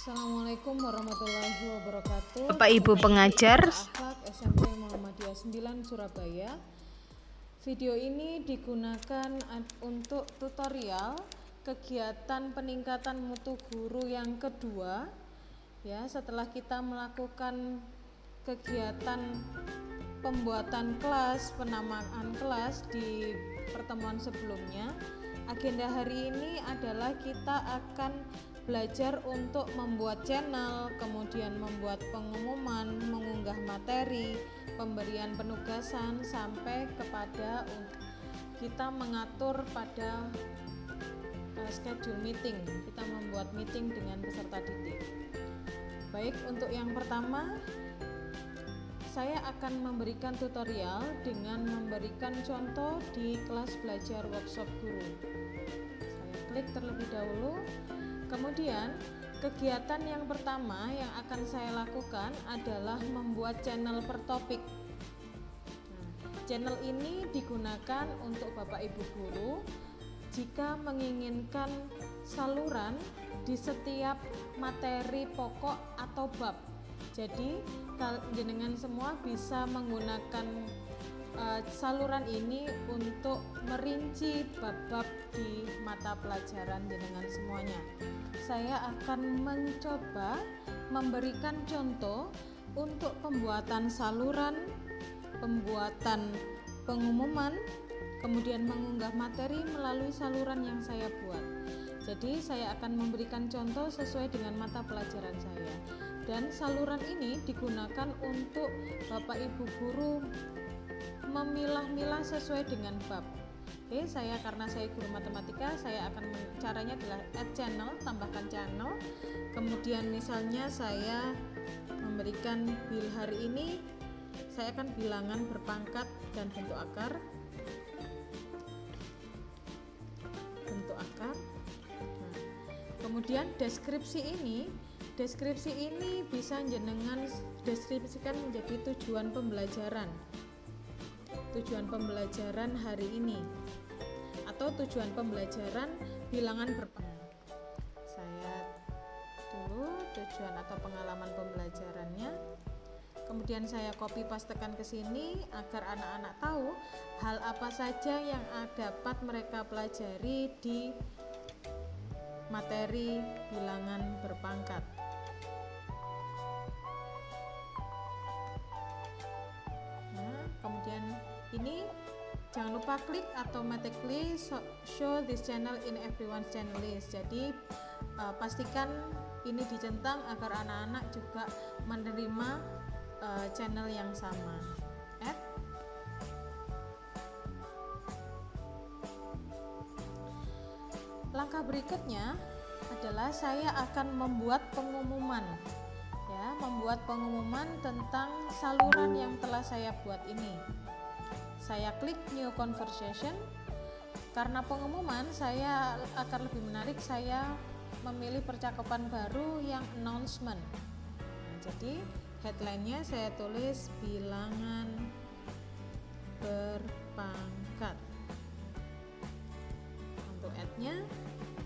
Assalamualaikum warahmatullahi wabarakatuh. Bapak Ibu pengajar Akhlak SMP Muhammadiyah 9 Surabaya. Video ini digunakan untuk tutorial kegiatan peningkatan mutu guru yang kedua. Ya, setelah kita melakukan kegiatan pembuatan kelas, penamaan kelas di pertemuan sebelumnya, agenda hari ini adalah kita akan belajar untuk membuat channel, kemudian membuat pengumuman, mengunggah materi, pemberian penugasan, sampai kepada kita mengatur pada schedule meeting. Kita membuat meeting dengan peserta didik. Baik, untuk yang pertama saya akan memberikan tutorial dengan memberikan contoh di kelas belajar workshop guru. Saya klik terlebih dahulu. Kemudian kegiatan yang pertama yang akan saya lakukan adalah membuat channel per topik. Channel ini digunakan untuk Bapak Ibu guru jika menginginkan saluran di setiap materi pokok atau bab. Jadi jenengan semua bisa menggunakan saluran ini untuk merinci bab-bab di mata pelajaran jenengan semuanya. Saya akan mencoba memberikan contoh untuk pembuatan saluran, pembuatan pengumuman, kemudian mengunggah materi melalui saluran yang saya buat. Jadi saya akan memberikan contoh sesuai dengan mata pelajaran saya. Dan saluran ini digunakan untuk Bapak Ibu guru memilah-milah sesuai dengan bab. Oke, karena saya guru matematika, saya akan caranya adalah add channel, tambahkan channel. Kemudian misalnya saya memberikan bil hari ini, saya akan bilangan berpangkat dan bentuk akar. Nah, kemudian deskripsi ini bisa jenengan deskripsikan menjadi tujuan pembelajaran hari ini atau tujuan pembelajaran bilangan berpangkat. Saya dulu tujuan atau pengalaman pembelajarannya, kemudian saya copy pastekan ke sini agar anak-anak tahu hal apa saja yang dapat mereka pelajari di materi bilangan berpangkat. Kemudian ini jangan lupa klik automatically show this channel in everyone's channel list. Jadi pastikan ini dicentang agar anak-anak juga menerima channel yang sama. Langkah berikutnya adalah saya akan membuat pengumuman. Membuat pengumuman tentang saluran yang telah saya buat ini. Saya klik new conversation. Karena pengumuman saya akan lebih menarik, saya memilih percakapan baru yang announcement. Jadi headline-nya saya tulis bilangan berpangkat. Untuk add-nya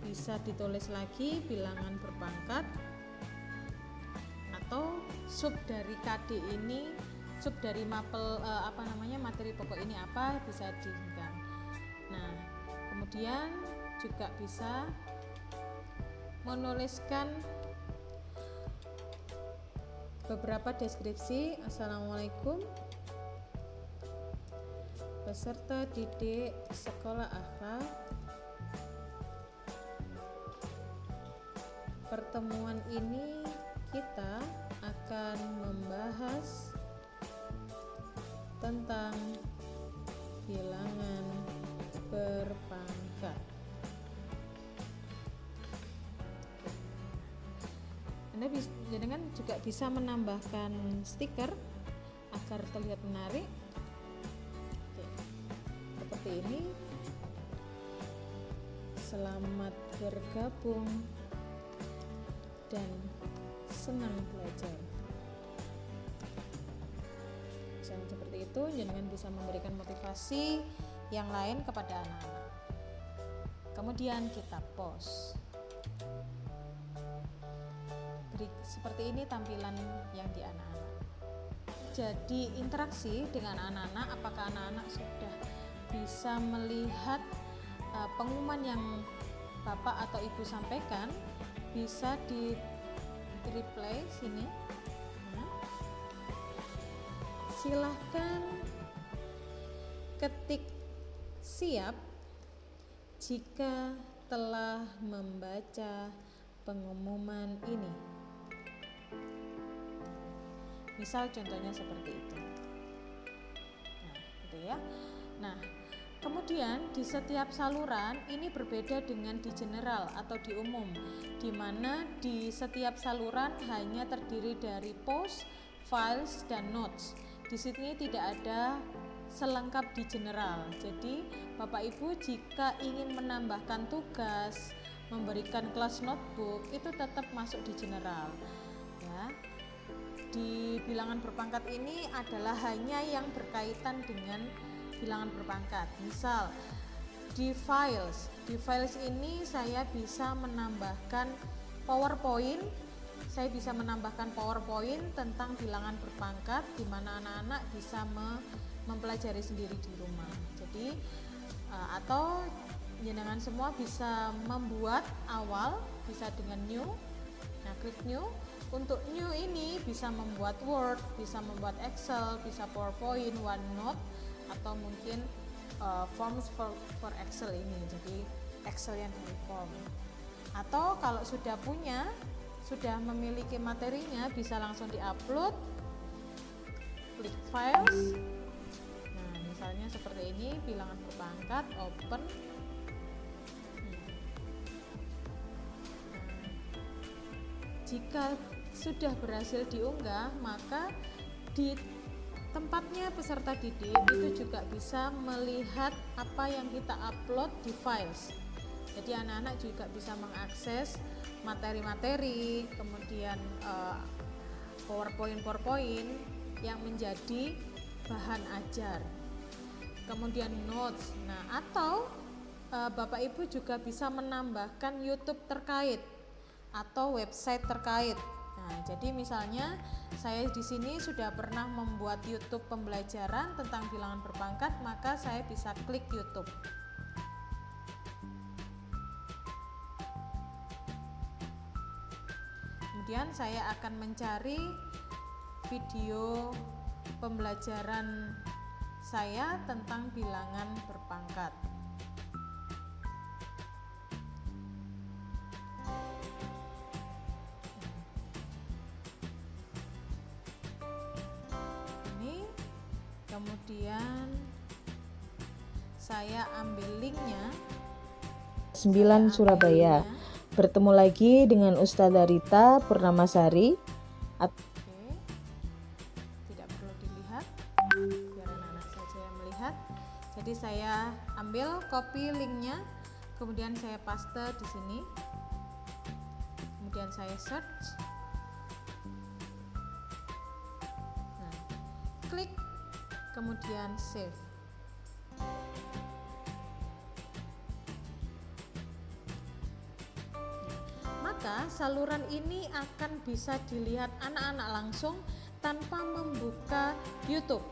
bisa ditulis lagi bilangan berpangkat, atau sub dari KD ini, sub dari mapel materi pokok ini apa, bisa diingat. Nah, kemudian juga bisa menuliskan beberapa deskripsi. Assalamualaikum peserta didik sekolah akhlak. Pertemuan ini kita akan membahas tentang bilangan berpangkat. Anda jangan juga bisa menambahkan stiker agar terlihat menarik. Seperti ini. Selamat bergabung dan senang belajar. Misalnya seperti itu, jenengan bisa memberikan motivasi yang lain kepada anak-anak. Kemudian kita post. Jadi seperti ini tampilan yang di anak-anak. Jadi interaksi dengan anak-anak, apakah anak-anak sudah bisa melihat pengumuman yang Bapak atau Ibu sampaikan, bisa di replay sini. Silahkan ketik siap jika telah membaca pengumuman ini. Misal contohnya seperti itu. Nah, gitu ya. Nah, kemudian di setiap saluran ini berbeda dengan di general atau di umum, di mana di setiap saluran hanya terdiri dari post, files, dan notes. Di sini tidak ada selengkap di general. Jadi Bapak Ibu jika ingin menambahkan tugas, memberikan kelas notebook, itu tetap masuk di general ya. Di bilangan berpangkat ini adalah hanya yang berkaitan dengan bilangan berpangkat. Misal di files ini saya bisa menambahkan PowerPoint. Saya bisa menambahkan PowerPoint tentang bilangan berpangkat, di mana anak-anak bisa mempelajari sendiri di rumah. Jadi atau jenengan semua bisa membuat awal, bisa dengan new. Nah, klik new. Untuk new ini bisa membuat Word, bisa membuat Excel, bisa PowerPoint, OneNote, atau mungkin forms for Excel ini. Jadi Excel yang dari form. Atau kalau sudah memiliki materinya, bisa langsung diupload, klik files. Nah, misalnya seperti ini, bilangan berpangkat, open. Jika sudah berhasil diunggah, maka di tempatnya peserta didik itu juga bisa melihat apa yang kita upload di files. Jadi anak-anak juga bisa mengakses materi-materi, kemudian PowerPoint yang menjadi bahan ajar. Kemudian notes. Nah, atau Bapak Ibu juga bisa menambahkan YouTube terkait atau website terkait. Nah, jadi misalnya saya di sini sudah pernah membuat YouTube pembelajaran tentang bilangan berpangkat, maka saya bisa klik YouTube. Kemudian saya akan mencari video pembelajaran saya tentang bilangan berpangkat. Ini kemudian saya ambil linknya. 9 Surabaya. Bertemu lagi dengan Ustazah Rita Purnamasari. Oke, tidak perlu dilihat, biar anak-anak saja yang melihat. Jadi saya ambil copy linknya, kemudian saya paste di sini, kemudian saya search. Nah, klik, kemudian save. Maka saluran ini akan bisa dilihat anak-anak langsung tanpa membuka YouTube.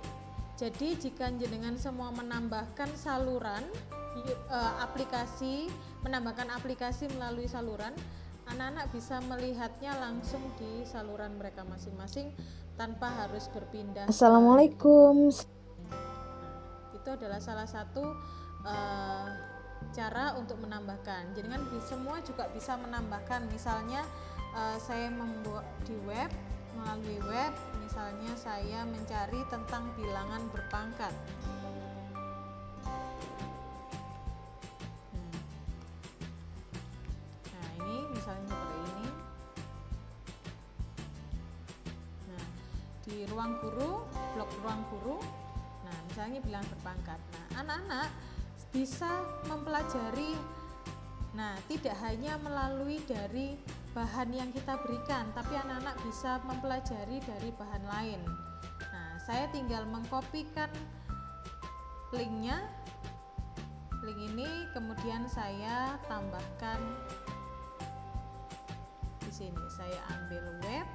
Jadi jika jenengan semua menambahkan saluran menambahkan aplikasi melalui saluran, anak-anak bisa melihatnya langsung di saluran mereka masing-masing tanpa harus berpindah. Assalamualaikum. Itu adalah salah satu cara untuk menambahkan. Jenengan semua juga bisa menambahkan. Misalnya saya membuat di web, melalui web, misalnya saya mencari tentang bilangan berpangkat. Nah, ini misalnya seperti ini. Nah, di ruang guru, blok ruang guru. Nah, misalnya bilangan berpangkat. Nah, anak-anak bisa mempelajari, nah tidak hanya melalui dari bahan yang kita berikan, tapi anak-anak bisa mempelajari dari bahan lain. Nah, saya tinggal mengkopikan linknya, link ini, kemudian saya tambahkan di sini. Saya ambil web.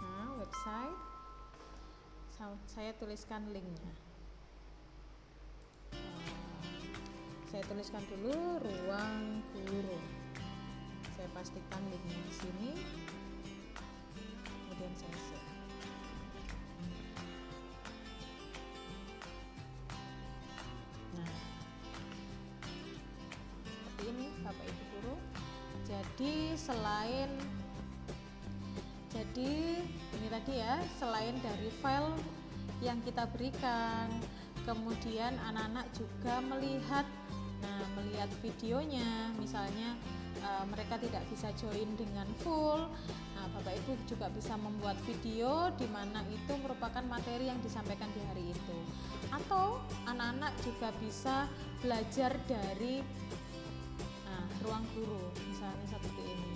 Nah, website. Saya tuliskan linknya. Saya tuliskan dulu Ruang Guru. Saya pastikan linknya di sini. Kemudian saya share. Nah, seperti ini Bapak Ibu guru. Jadi ini tadi ya, selain dari file yang kita berikan, kemudian anak-anak juga melihat videonya. Misalnya mereka tidak bisa join dengan full, Bapak Ibu juga bisa membuat video di mana itu merupakan materi yang disampaikan di hari itu. Atau anak-anak juga bisa belajar dari ruang guru, misalnya seperti ini.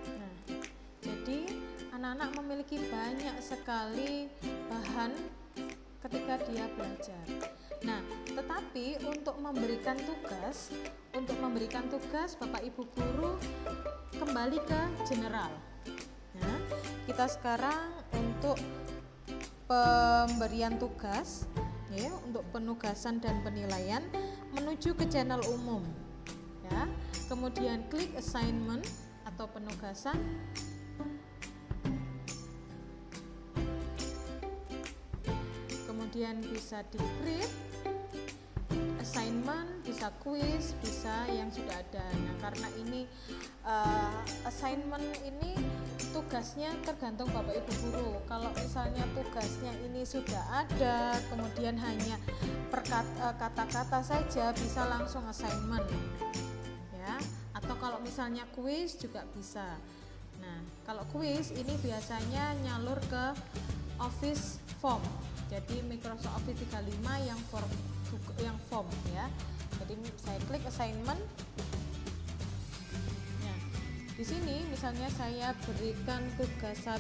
Nah, jadi anak-anak memiliki banyak sekali bahan ketika dia belajar. Nah, tetapi untuk memberikan tugas Bapak Ibu guru kembali ke general. Nah, kita sekarang untuk pemberian tugas ya, untuk penugasan dan penilaian menuju ke channel umum ya. Kemudian klik assignment atau penugasan. Kemudian bisa di-create assignment, bisa quiz, bisa yang sudah ada. Nah, karena ini assignment ini tugasnya tergantung Bapak Ibu guru. Kalau misalnya tugasnya ini sudah ada, kemudian hanya per kata-kata saja, bisa langsung assignment ya. Atau kalau misalnya quiz juga bisa. Nah, kalau quiz ini biasanya nyalur ke Office Form. Jadi Microsoft Office 35 yang form ya. Jadi saya klik assignment. Nah, di sini misalnya saya berikan tugas 1.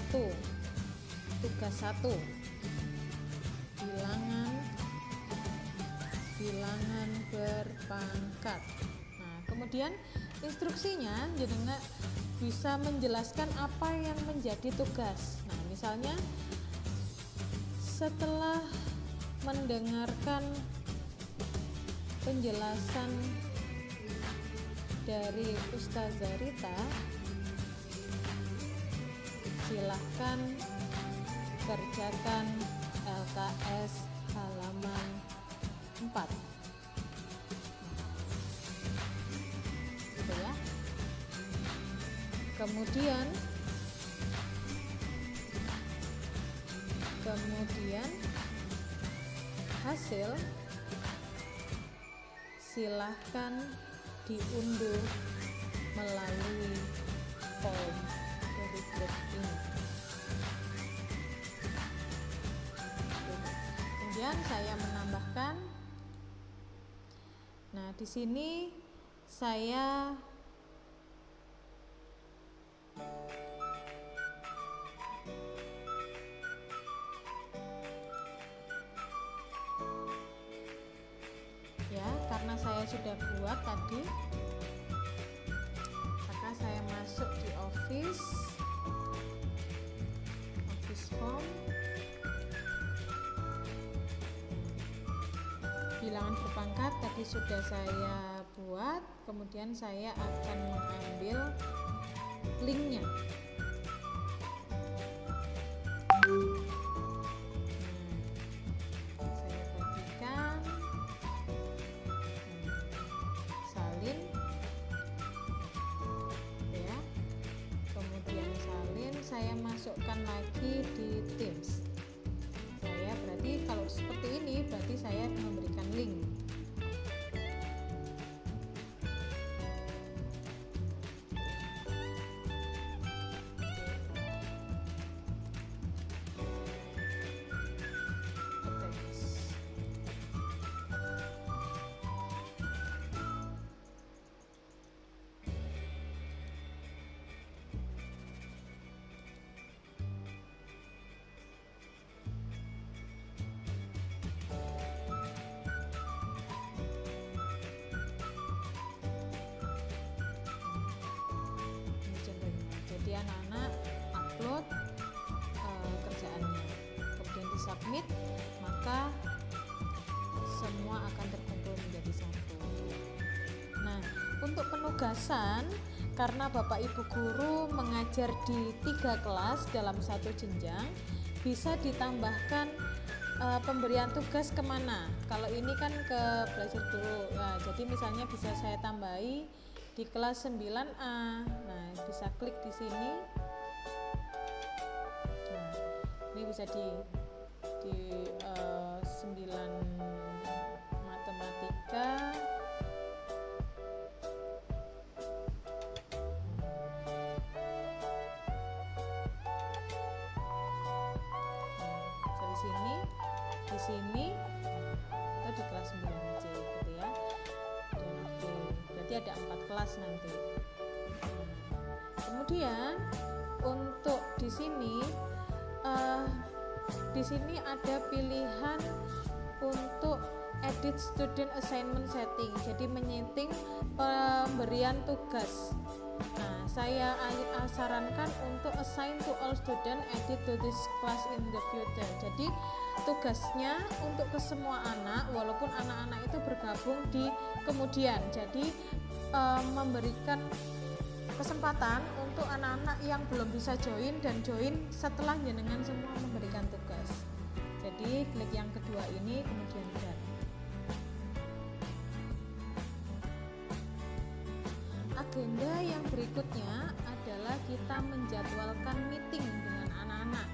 Bilangan berpangkat. Nah, kemudian instruksinya jenengan bisa menjelaskan apa yang menjadi tugas. Nah, misalnya setelah mendengarkan penjelasan dari Ustazah Rita, silahkan kerjakan LKS halaman 4. Gitu ya. Kemudian hasil silahkan diunduh melalui form berikut ini. Kemudian saya menambahkan, nah di sini saya karena saya sudah buat tadi, maka saya masuk di Office Form, bilangan berpangkat tadi sudah saya buat. Kemudian saya akan mengambil linknya. Saya masukkan lagi di Teams. Saya berarti kalau seperti ini berarti saya memberikan link. meet, maka semua akan terkumpul menjadi satu. Nah, untuk penugasan, karena Bapak Ibu guru mengajar di 3 kelas dalam satu jenjang, bisa ditambahkan pemberian tugas kemana. Kalau ini kan ke belajar guru, nah, jadi misalnya bisa saya tambahi di kelas 9A. Nah, bisa klik di sini. Nah, ini bisa di 9 matematika. Di sini atau di kelas 9C gitu ya. Oke, berarti ada 4 kelas nanti. Kemudian untuk di sini ada pilihan untuk edit student assignment setting. Jadi menyeting pemberian tugas. Nah, saya sarankan untuk assign to all student, edit to this class in the future. Jadi tugasnya untuk ke semua anak, walaupun anak-anak itu bergabung di kemudian. Jadi memberikan kesempatan untuk anak-anak yang belum bisa join dan join setelah jenengan semua memberikan tugas. Jadi klik yang kedua ini, kemudian dan. Agenda yang berikutnya adalah kita menjadwalkan meeting dengan anak-anak,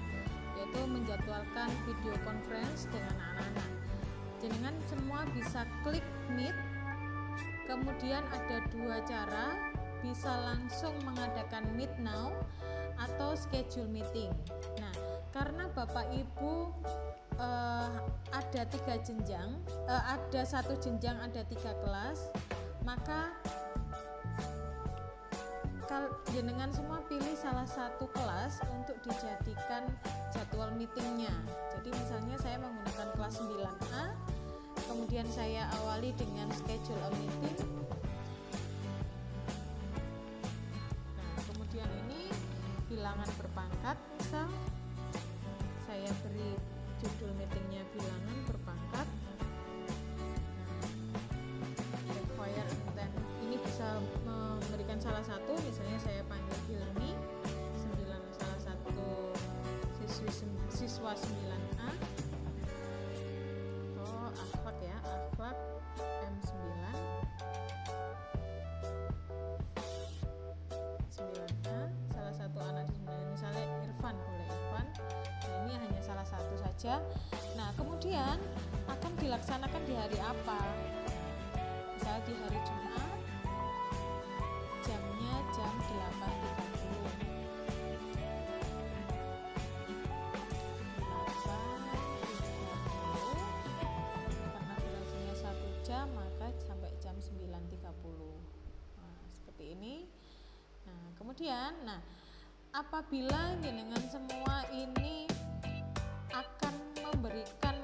yaitu menjadwalkan video conference dengan anak-anak. Jenengan semua bisa klik meet, kemudian ada 2 cara, bisa langsung mengadakan meet now atau schedule meeting. Nah, karena Bapak Ibu ada 3 jenjang, ada 1 jenjang, ada 3 kelas, maka jenengan semua pilih salah satu kelas untuk dijadikan jadwal meetingnya. Jadi misalnya saya menggunakan kelas 9A, kemudian saya awali dengan schedule a meeting. Nah, kemudian ini bilangan berpangkat, misal saya beri judul meetingnya bilangan berpangkat. Require intent, ini bisa memberikan salah satu, misalnya saya panggil Hilmi, salah satu siswa 9A. Oh, akhlak ya, akhlak M9. 9A, salah satu anak di 9, misalnya Irfan, boleh Irfan. Nah, ini hanya salah satu saja. Nah, kemudian akan dilaksanakan di hari apa? Misalnya di hari Jumat, jamnya jam 8.30. Karena durasinya 1 jam, maka sampai jam 9.30. Nah, seperti ini. Nah, kemudian, apabila jenengan semua ini akan memberikan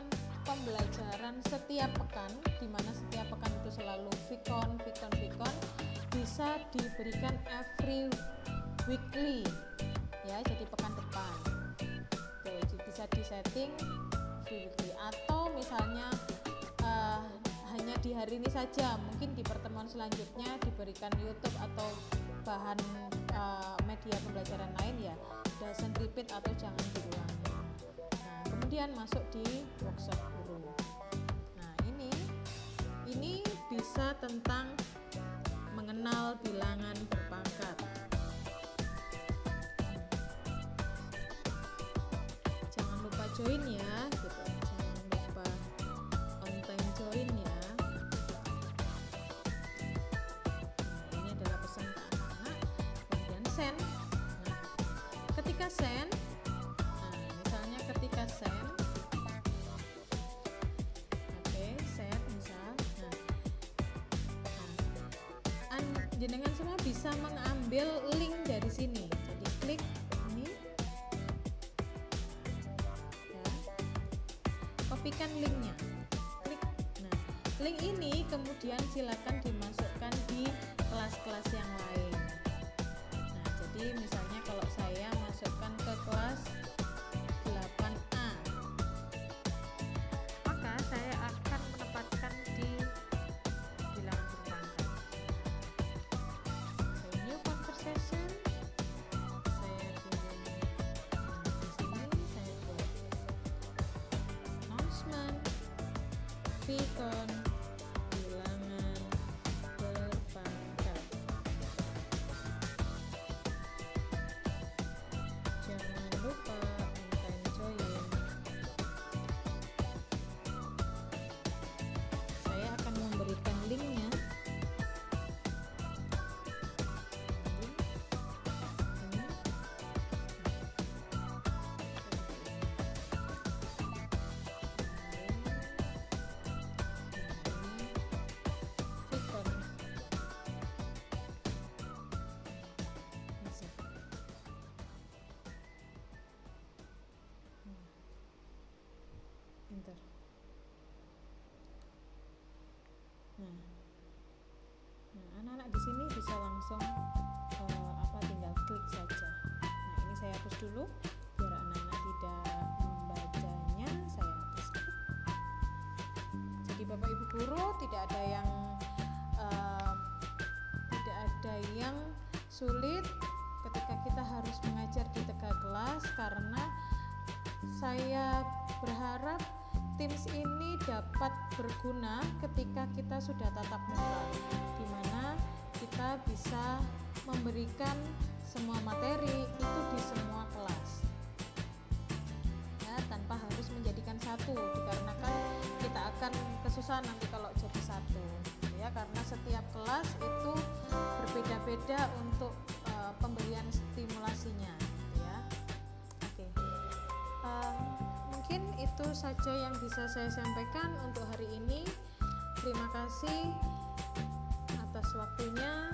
pembelajaran setiap pekan, di mana setiap pekan itu selalu vicon, bisa diberikan every weekly ya, jadi pekan depan. Tuh, bisa disetting every weekly, atau misalnya hanya di hari ini saja, mungkin di pertemuan selanjutnya diberikan YouTube atau bahan media pembelajaran lain ya, doesn't repeat atau jangan diulangi. Nah, kemudian masuk di workshop guru. Nah, ini bisa tentang mengenal bilangan berpangkat. Jangan lupa join ya, gitu. Jangan lupa on time join ya. Nah, ini adalah pesan ke anak-anak. Kemudian send. Nah, ketika send, misalnya ketika send, send misal. Jenengan semua bisa mengambil link dari sini. Jadi klik ini, ya, kopikan linknya. Klik. Nah, link ini kemudian silakan dimasukkan di kelas-kelas yang lain. Nah, jadi misalnya kalau saya masukkan ke kelas 8A, Vicon bilangan berpangkat. Jangan lupa on-time join. Saya akan memberikan linknya. Enter. Nah, anak-anak di sini bisa langsung tinggal klik saja. Nah, ini saya hapus dulu biar anak-anak tidak membacanya. Saya hapuskan. Jadi Bapak Ibu guru tidak ada yang sulit ketika kita harus mengajar di tengah kelas, karena saya berharap Teams ini dapat berguna ketika kita sudah tatap muka, di mana kita bisa memberikan semua materi itu di semua kelas, ya, tanpa harus menjadikan satu, dikarenakan kita akan kesusahan nanti kalau jadi satu, ya, karena setiap kelas itu berbeda-beda untuk pemberian stimulasinya, ya. Oke. Mungkin itu saja yang bisa saya sampaikan untuk hari ini. Terima kasih atas waktunya.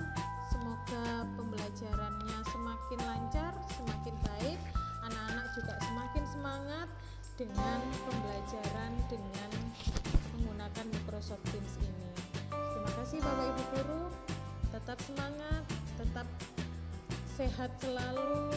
Semoga pembelajarannya semakin lancar, semakin baik. Anak-anak juga semakin semangat dengan pembelajaran dengan menggunakan Microsoft Teams ini. Terima kasih Bapak Ibu guru. Tetap semangat, tetap sehat selalu.